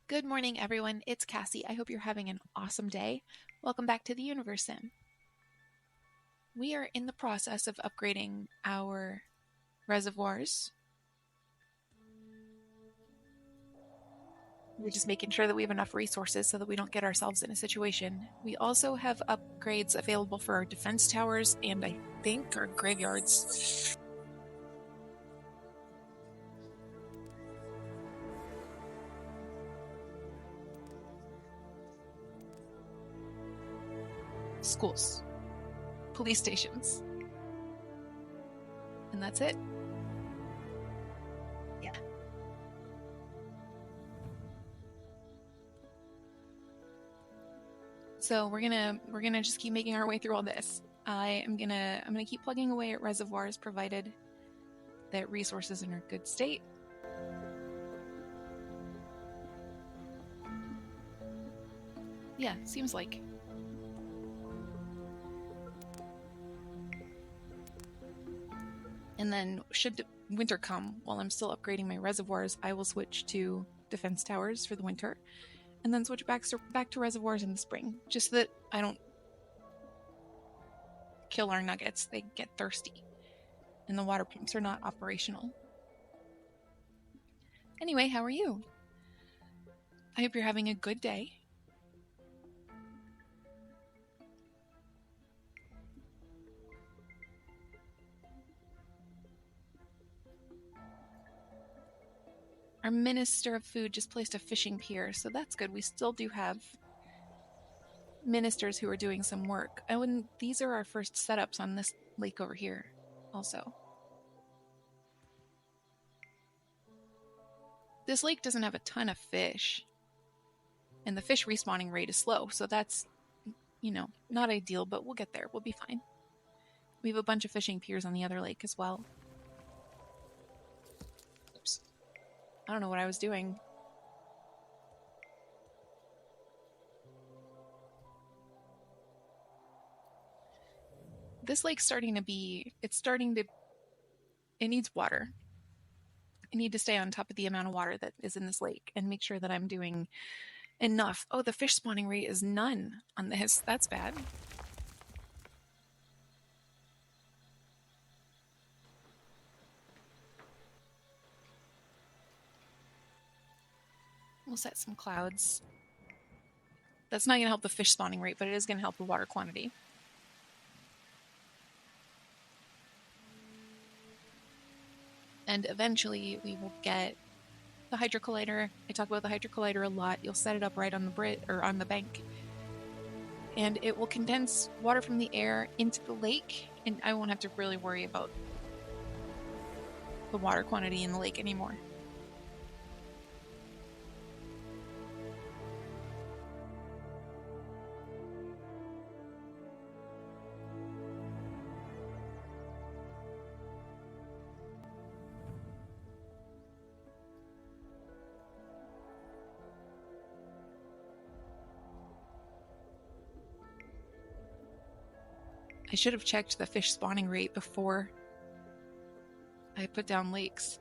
Good morning, everyone. It's Cassie. I hope you're having an awesome day. Welcome back to the Universim. We are in the process of upgrading our reservoirs. We're just making sure that we have enough resources so that we don't get ourselves in a situation. We also have upgrades available for our defense towers and I think our graveyards. Schools, police stations. And that's it. Yeah. So we're gonna just keep making our way through all this. I'm gonna keep plugging away at reservoirs provided that resources are in a good state. Yeah, seems like. And then should winter come, while I'm still upgrading my reservoirs, I will switch to defense towers for the winter, and then switch back to reservoirs in the spring, just so that I don't kill our nuggets. They get thirsty, and the water pumps are not operational. Anyway, how are you? I hope you're having a good day. Our Minister of Food just placed a fishing pier, so that's good. We still do have ministers who are doing some work. And these are our first setups on this lake over here, also. This lake doesn't have a ton of fish, and the fish respawning rate is slow, so that's, not ideal, but we'll get there. We'll be fine. We have a bunch of fishing piers on the other lake as well. Oops. I don't know what I was doing. This lake's starting to it needs water. I need to stay on top of the amount of water that is in this lake and make sure that I'm doing enough. Oh, the fish spawning rate is none on this. That's bad. We'll set some clouds. That's not going to help the fish spawning rate, but it is going to help the water quantity. And eventually we will get the hydrocollider. I talk about the hydrocollider a lot. You'll set it up right on the bank, and it will condense water from the air into the lake, and I won't have to really worry about the water quantity in the lake anymore. I should have checked the fish spawning rate before I put down lakes.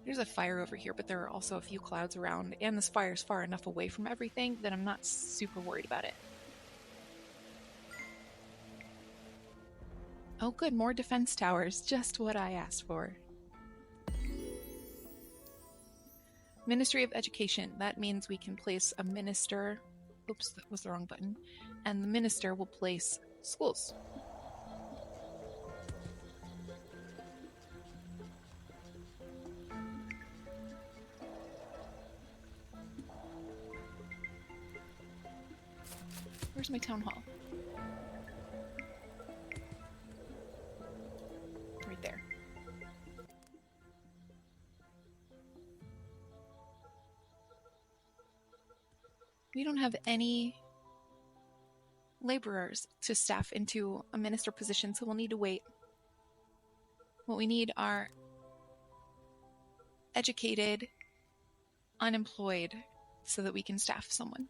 There's a fire over here, but there are also a few clouds around, and this fire's far enough away from everything that I'm not super worried about it. Oh good, more defense towers, just what I asked for. Ministry of Education, that means we can place a minister. Oops, that was the wrong button. And the minister will place schools. Where's my town hall? Right there. We don't have any laborers to staff into a minister position, so we'll need to wait. What we need are educated, unemployed, so that we can staff someone.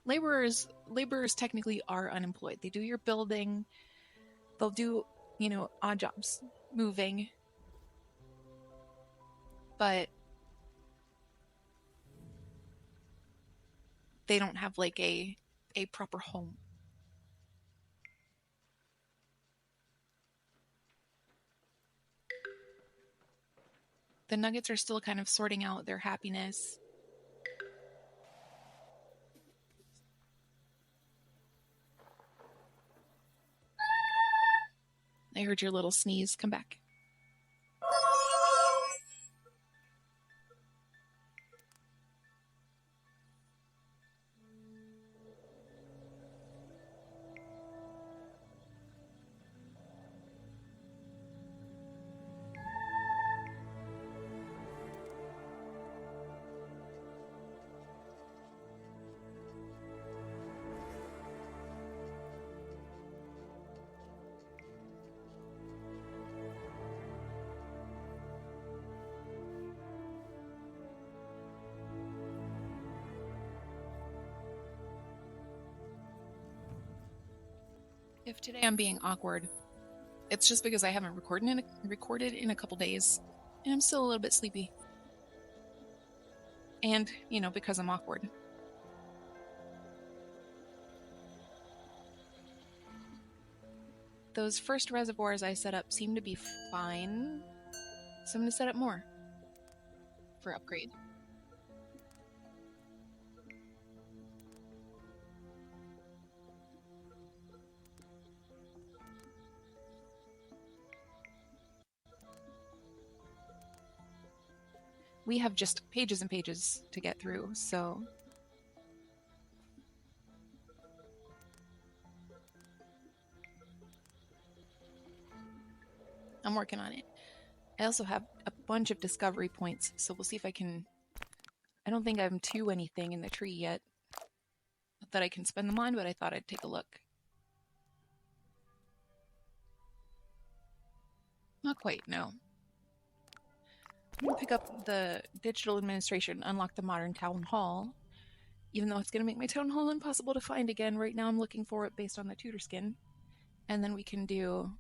Laborers technically are unemployed. They do your building, they'll do, odd jobs, moving. but they don't have like a proper home. The nuggets are still kind of sorting out their happiness. I heard your little sneeze. Come back. If today I'm being awkward, it's just because I haven't recorded in a couple days, and I'm still a little bit sleepy. And, because I'm awkward. Those first reservoirs I set up seem to be fine, so I'm going to set up more for upgrade. We have just pages and pages to get through, so I'm working on it. I also have a bunch of discovery points, so we'll see if I can... I don't think I'm to anything in the tree yet that I can spend them on, but I thought I'd take a look. Not quite, no. I'm going to pick up the digital administration, unlock the modern town hall, even though it's going to make my town hall impossible to find again. Right now I'm looking for it based on the tutor skin. And then we can do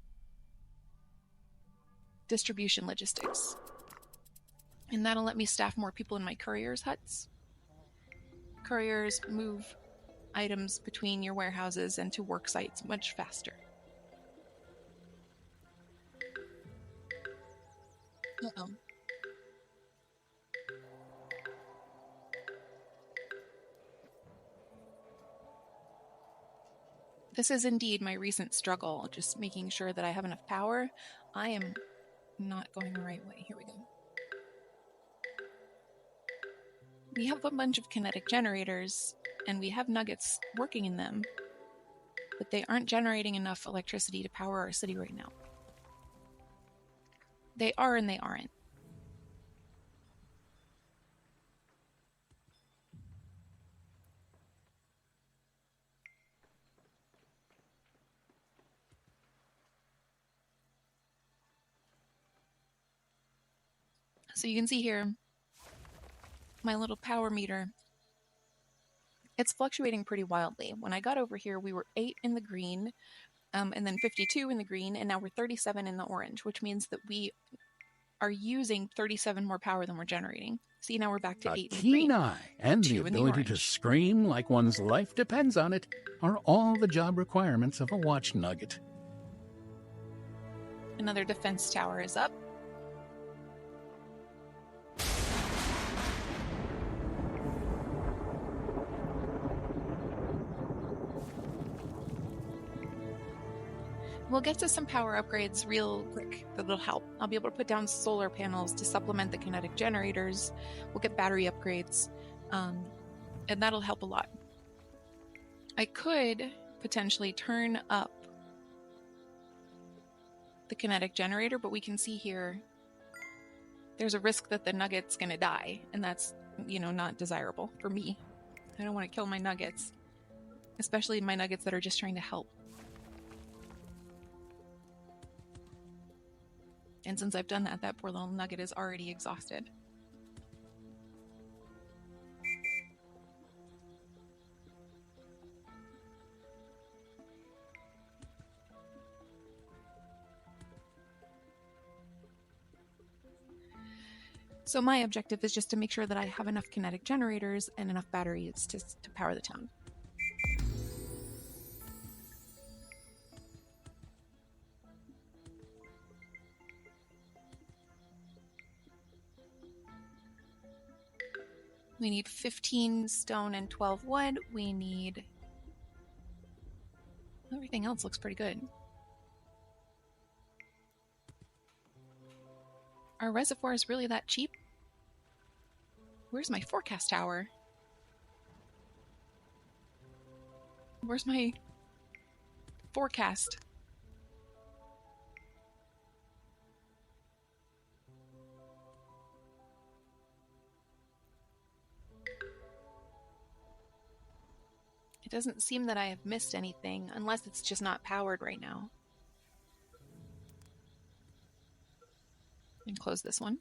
distribution logistics. And that'll let me staff more people in my couriers' huts. Couriers move items between your warehouses and to work sites much faster. Uh-oh. This is indeed my recent struggle, just making sure that I have enough power. I am not going the right way. Here we go. We have a bunch of kinetic generators, and we have nuggets working in them, but they aren't generating enough electricity to power our city right now. They are and they aren't. So you can see here, my little power meter, it's fluctuating pretty wildly. When I got over here, we were 8 in the green, and then 52 in the green, and now we're 37 in the orange, which means that we are using 37 more power than we're generating. See, now we're back to 8 in the green. A keen eye and the ability to scream like one's life depends on it are all the job requirements of a watch nugget. Another defense tower is up. We'll get to some power upgrades real quick that'll help. I'll be able to put down solar panels to supplement the kinetic generators. We'll get battery upgrades, and that'll help a lot. I could potentially turn up the kinetic generator, but we can see here there's a risk that the nugget's going to die, and that's, not desirable for me. I don't want to kill my nuggets, especially my nuggets that are just trying to help. And since I've done that, that poor little nugget is already exhausted. So my objective is just to make sure that I have enough kinetic generators and enough batteries to power the town. We need 15 stone and 12 wood. We need... Everything else looks pretty good. Are reservoirs really that cheap? Where's my forecast tower? Where's my forecast? It doesn't seem that I have missed anything, unless it's just not powered right now. And close this one.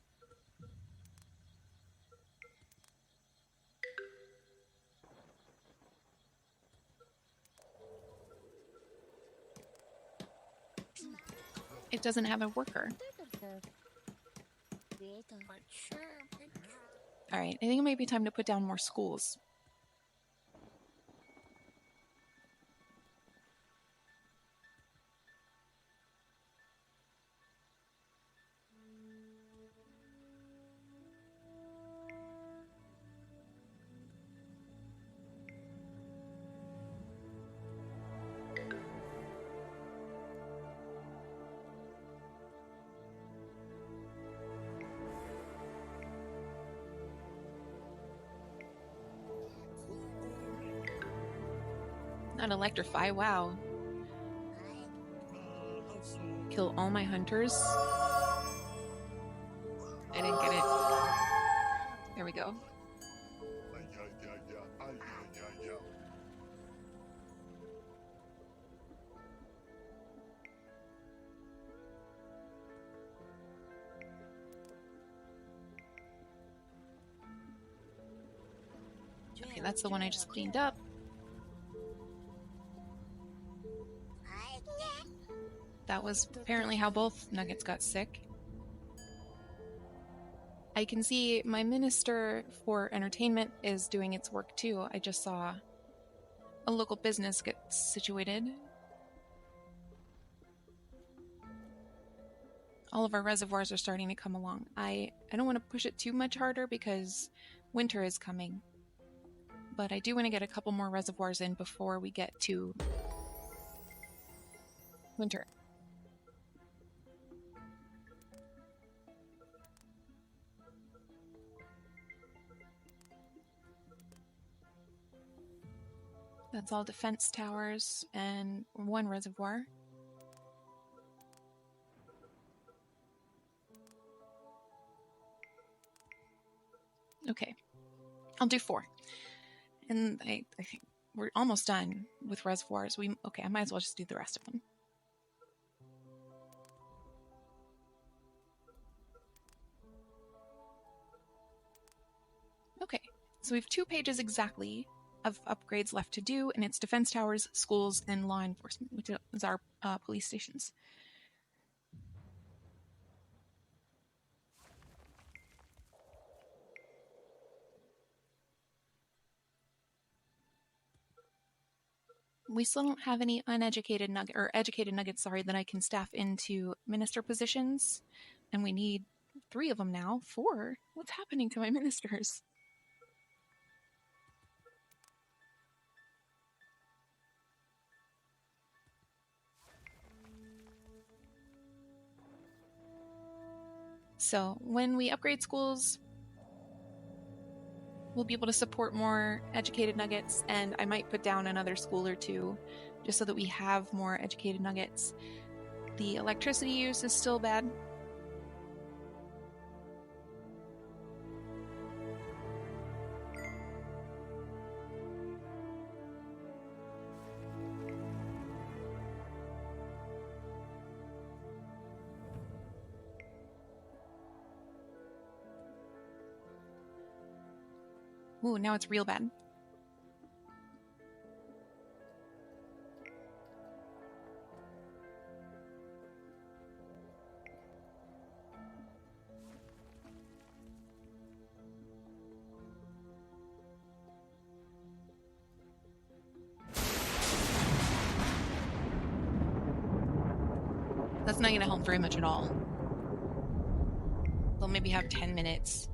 It doesn't have a worker. Alright, I think it might be time to put down more schools. Not electrify, wow. Kill all my hunters. I didn't get it. There we go. Okay, that's the one I just cleaned up. That was apparently how both nuggets got sick. I can see my minister for entertainment is doing its work too. I just saw a local business get situated. All of our reservoirs are starting to come along. I don't want to push it too much harder because winter is coming. But I do want to get a couple more reservoirs in before we get to winter. That's all defense towers and one reservoir. Okay, I'll do 4. And I think we're almost done with reservoirs. Okay, I might as well just do the rest of them. Okay, so we have 2 pages exactly of upgrades left to do, and it's defense towers, schools, and law enforcement, which is our police stations. We still don't have any educated nuggets, that I can staff into minister positions, and we need 3 of them now. 4? What's happening to my ministers? So when we upgrade schools, we'll be able to support more educated nuggets, and I might put down another school or 2 just so that we have more educated nuggets. The electricity use is still bad. Ooh, now it's real bad. That's not going to help very much at all. They'll maybe have 10 minutes.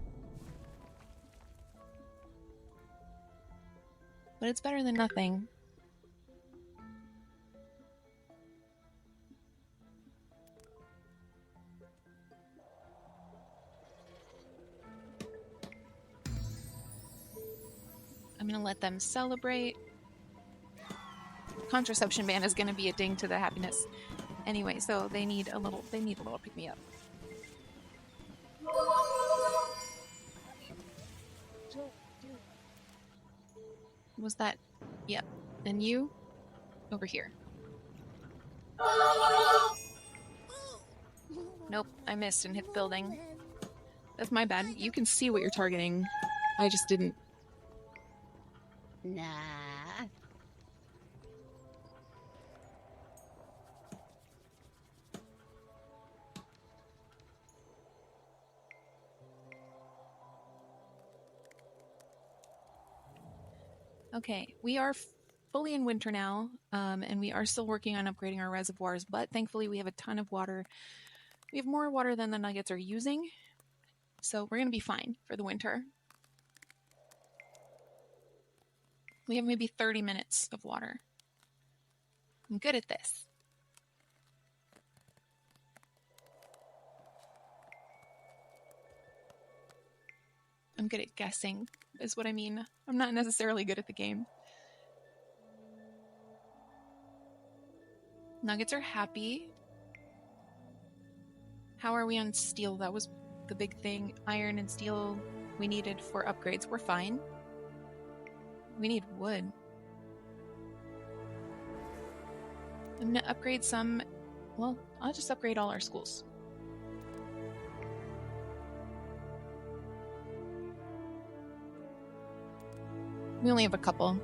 But it's better than nothing. I'm going to let them celebrate. Contraception ban is going to be a ding to the happiness. Anyway, so they need a little pick me up. Was that? Yep. And you over here. Nope, I missed and hit the building. That's my bad. You can see what you're targeting. I just didn't. Nah. Okay, we are fully in winter now, and we are still working on upgrading our reservoirs, but thankfully we have a ton of water. We have more water than the nuggets are using, so we're going to be fine for the winter. We have maybe 30 minutes of water. I'm good at this. I'm good at guessing, is what I mean. I'm not necessarily good at the game. Nuggets are happy. How are we on steel? That was the big thing. Iron and steel we needed for upgrades. We're fine. We need wood. I'm going to upgrade some. Well, I'll just upgrade all our schools. We only have a couple.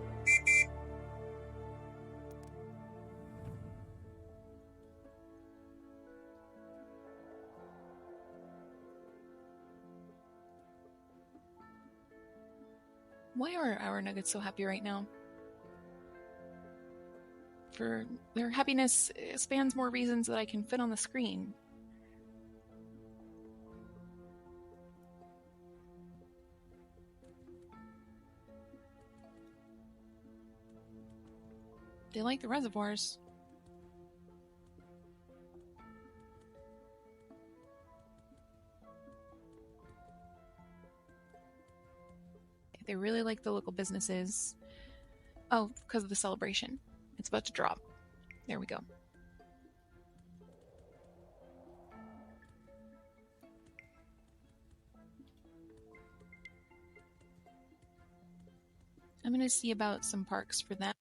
Why are our nuggets so happy right now? For their happiness spans more reasons that I can fit on the screen. They like the reservoirs. They really like the local businesses. Oh, because of the celebration. It's about to drop. There we go. I'm going to see about some parks for them.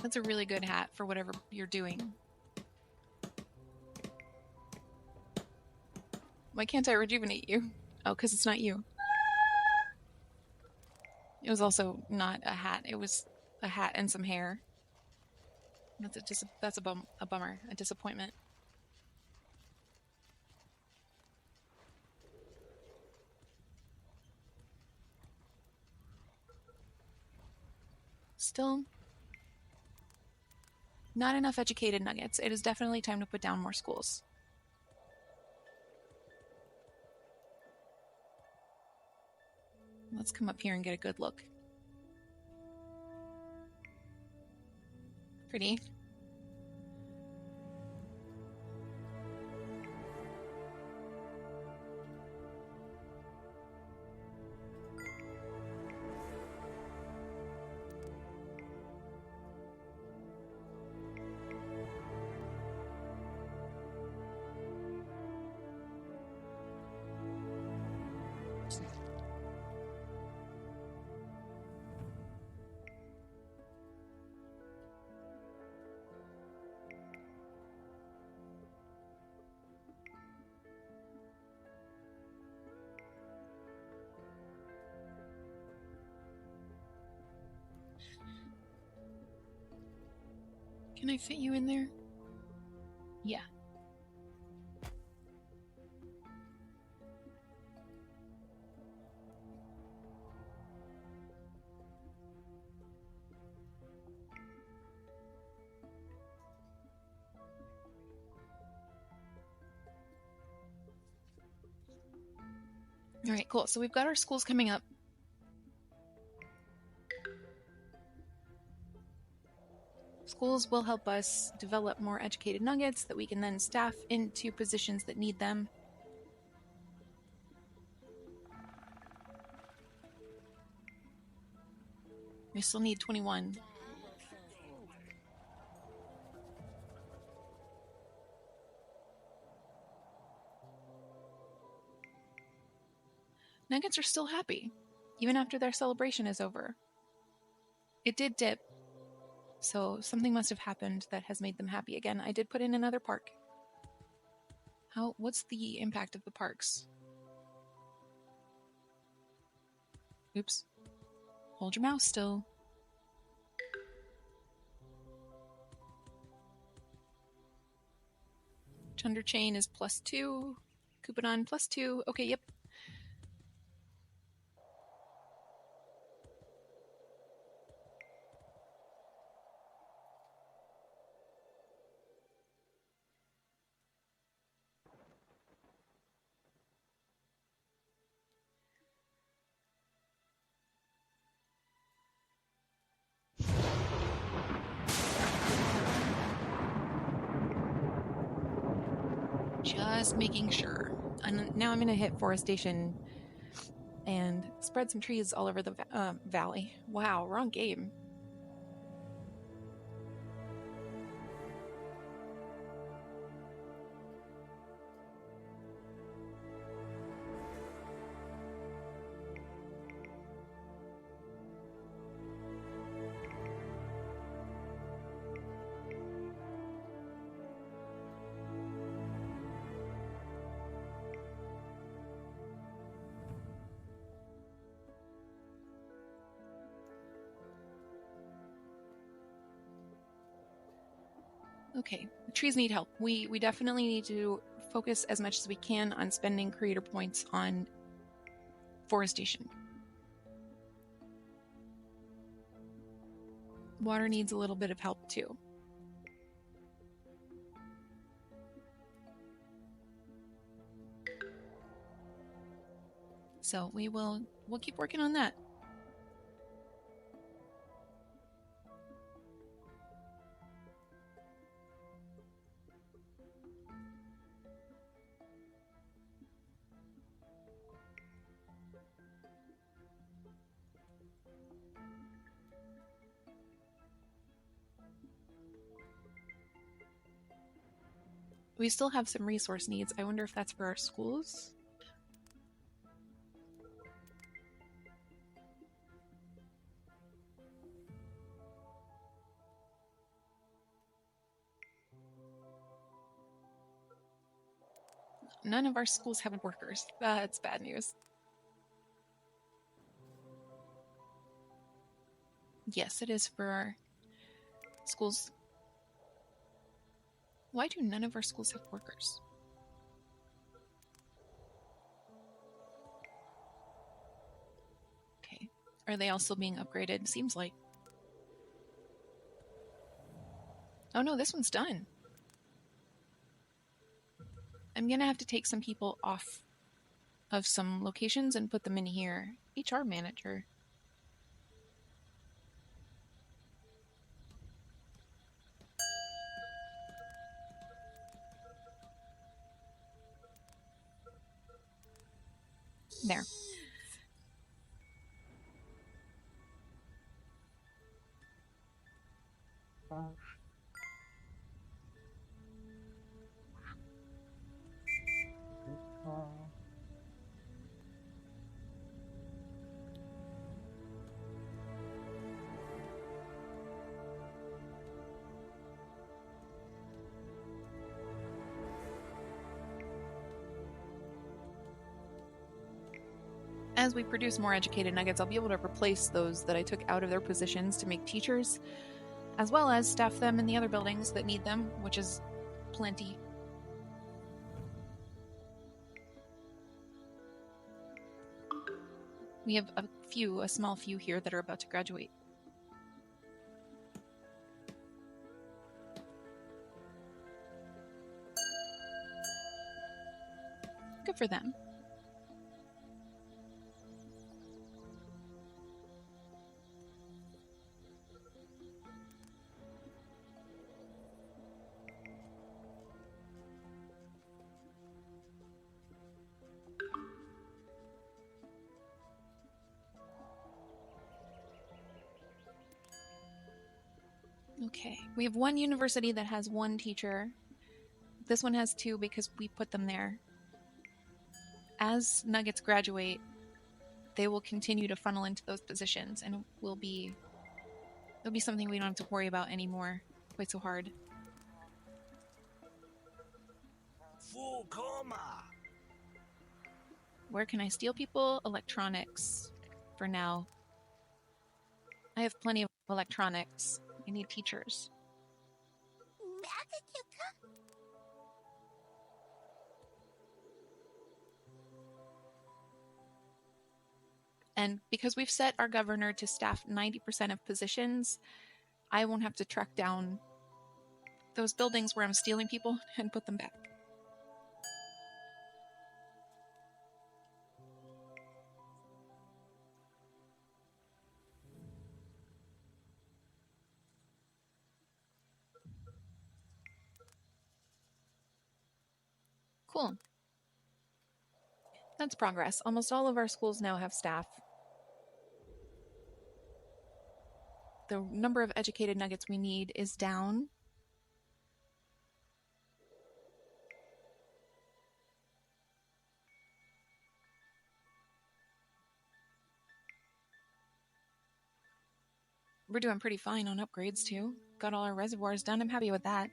That's a really good hat for whatever you're doing. Why can't I rejuvenate you? Oh, because it's not you. It was also not a hat. It was a hat and some hair. That's a bummer, a disappointment. Still, not enough educated nuggets. It is definitely time to put down more schools. Let's come up here and get a good look. Pretty. Can I fit you in there? Yeah. All right, cool. So we've got our schools coming up. Schools will help us develop more educated nuggets that we can then staff into positions that need them. We still need 21. Nuggets are still happy, even after their celebration is over. It did dip, so something must have happened that has made them happy again. I did put in another park. What's the impact of the parks? Oops. Hold your mouse still. Chunder Chain is +2. Kupadon +2. Okay, yep. Just making sure. And now I'm going to hit forestation and spread some trees all over the valley. Wow, wrong game. Okay, the trees need help. We definitely need to focus as much as we can on spending creator points on forestation. Water needs a little bit of help too. So we'll keep working on that. We still have some resource needs. I wonder if that's for our schools. None of our schools have workers. That's bad news. Yes, it is for our schools. Why do none of our schools have workers? Okay. Are they also being upgraded? Seems like. Oh no, this one's done. I'm gonna have to take some people off of some locations and put them in here. HR manager. There. As we produce more educated nuggets, I'll be able to replace those that I took out of their positions to make teachers. as well as staff them in the other buildings that need them, which is plenty. We have a small few here that are about to graduate. Good for them. Okay, we have one university that has one teacher. This one has two because we put them there. As Nuggets graduate, they will continue to funnel into those positions, and it'll be something we don't have to worry about anymore quite so hard. Full coma. Where can I steal people? Electronics for now. I have plenty of electronics. I need teachers. And because we've set our governor to staff 90% of positions, I won't have to track down those buildings where I'm stealing people and put them back. Cool. That's progress. Almost all of our schools now have staff. The number of educated nuggets we need is down. We're doing pretty fine on upgrades too. Got all our reservoirs done. I'm happy with that.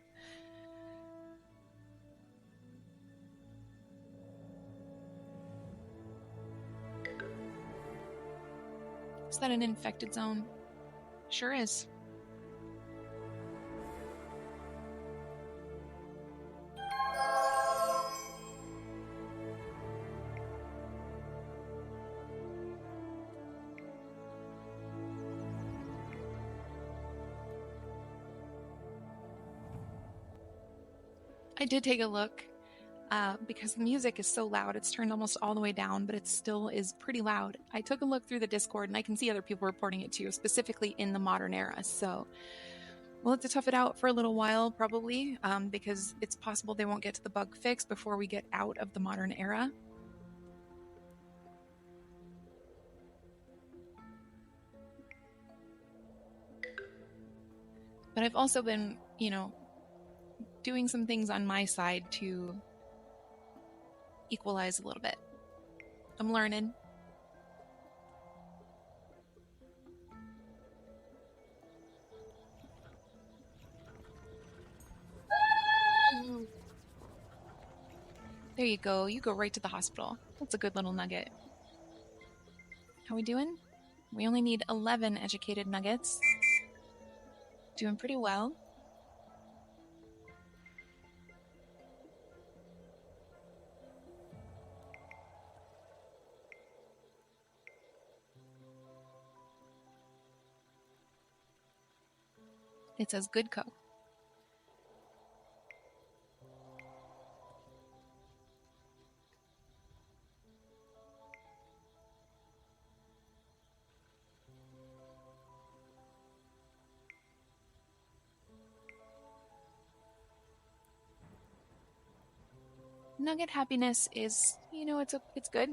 Is that an infected zone? Sure is. I did take a look because the music is so loud. It's turned almost all the way down, but it still is pretty loud. I took a look through the Discord, and I can see other people reporting it too, specifically in the modern era. So we'll have to tough it out for a little while, probably, because it's possible they won't get to the bug fix before we get out of the modern era. But I've also been, doing some things on my side to equalize a little bit. I'm learning. There you go. You go right to the hospital. That's a good little nugget. How we doing? We only need 11 educated nuggets. Doing pretty well. It says good co. Nugget happiness is, it's good.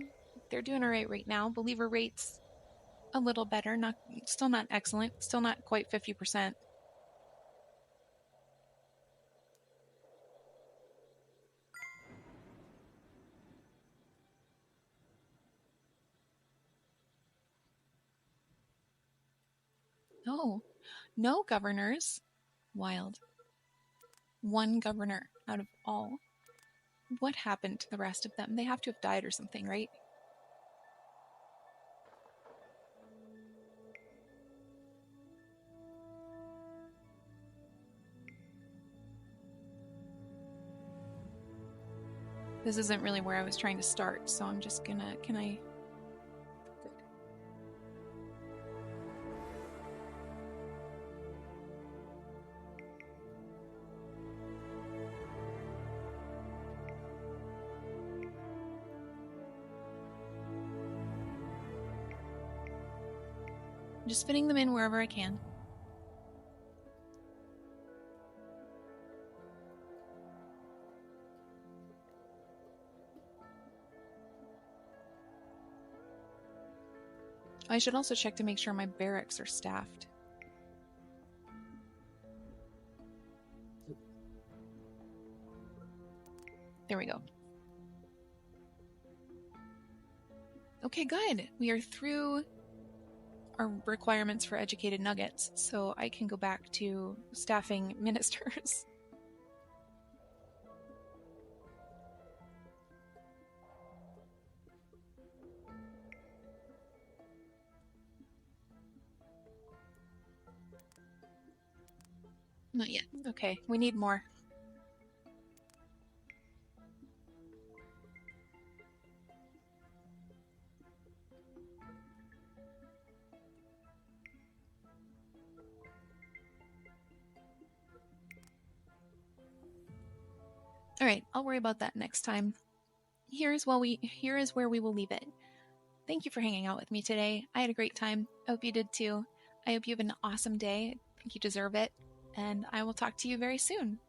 They're doing all right now. Believer rates a little better, still not excellent, still not quite 50%. No governors. Wild. One governor out of all. What happened to the rest of them? They have to have died or something, right? This isn't really where I was trying to start, so I'm just gonna... Can I... Good. Just fitting them in wherever I can. I should also check to make sure my barracks are staffed. There we go. Okay, good. We are through our requirements for educated nuggets, so I can go back to staffing ministers. Not yet. Okay, we need more. All right, I'll worry about that next time. Here is where we will leave it. Thank you for hanging out with me today. I had a great time. I hope you did too. I hope you have an awesome day. I think you deserve it. And I will talk to you very soon.